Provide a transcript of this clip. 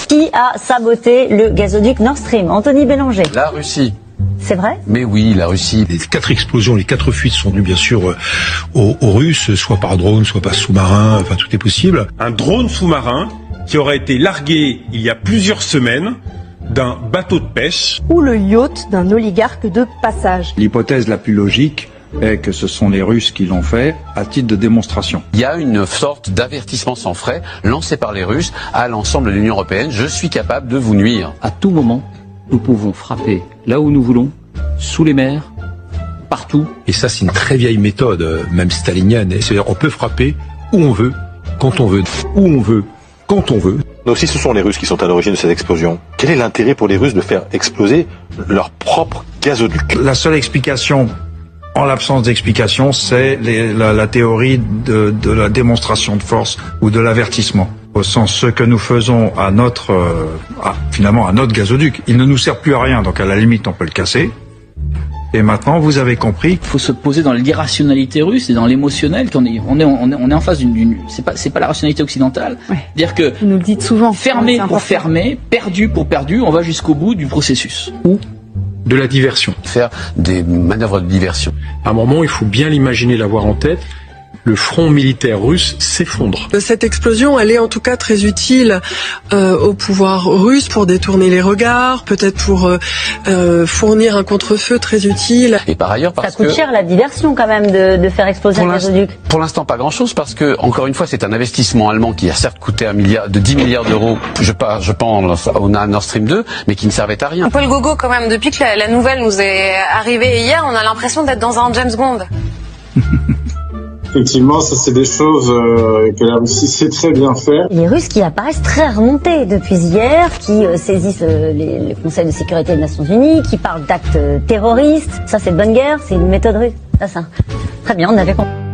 Qui a saboté le gazoduc Nord Stream? Anthony Bélanger. La Russie. C'est vrai? Mais oui, la Russie. Les 4 explosions, les 4 fuites sont dues bien sûr aux Russes, soit par drone, soit par sous-marin, enfin tout est possible. Un drone sous-marin qui aurait été largué il y a plusieurs semaines d'un bateau de pêche. Ou le yacht d'un oligarque de passage. L'hypothèse la plus logique est que ce sont les Russes qui l'ont fait à titre de démonstration. Il y a une sorte d'avertissement sans frais lancé par les Russes à l'ensemble de l'Union européenne. Je suis capable de vous nuire. À tout moment, nous pouvons frapper là où nous voulons, sous les mers, partout. Et ça, c'est une très vieille méthode, même stalinienne. C'est-à-dire, on peut frapper où on veut, quand on veut, où on veut, quand on veut. Mais aussi, ce sont les Russes qui sont à l'origine de cette explosion. Quel est l'intérêt pour les Russes de faire exploser leur propre gazoduc? La seule explication, en l'absence d'explication, c'est la théorie de la démonstration de force ou de l'avertissement. Au sens, ce que nous faisons à finalement à notre gazoduc, il ne nous sert plus à rien, donc à la limite on peut le casser. Et maintenant, vous avez compris. Il faut se poser dans l'irrationalité russe et dans l'émotionnel. On est en face d'une. C'est pas la rationalité occidentale. Ouais. Dire que Vous nous le dites souvent. fermer C'est pour important. fermer, perdu pour perdu, on va jusqu'au bout du processus. Ou de la diversion. Faire des manœuvres de diversion. À un moment, il faut bien l'imaginer, l'avoir en tête. Le front militaire russe s'effondre. Cette explosion, elle est en tout cas très utile au pouvoir russe pour détourner les regards, peut-être pour fournir un contre-feu très utile. Et par ailleurs, parce Ça coûte que cher la diversion quand même de faire exploser un gazoduc. pour l'instant pas grand-chose, parce que encore une fois, c'est un investissement allemand qui a certes coûté 10 milliards d'euros. Je pense au Nord Stream 2, mais qui ne servait à rien. Un peu le gogo quand même. Depuis que la nouvelle nous est arrivée hier, on a l'impression d'être dans un James Bond. Effectivement, ça c'est des choses que la Russie sait très bien faire. Les Russes qui apparaissent très remontés depuis hier, qui saisissent les conseils de sécurité des Nations Unies, qui parlent d'actes terroristes. Ça c'est de bonne guerre, c'est une méthode russe. Ça. Très bien, on avait compris.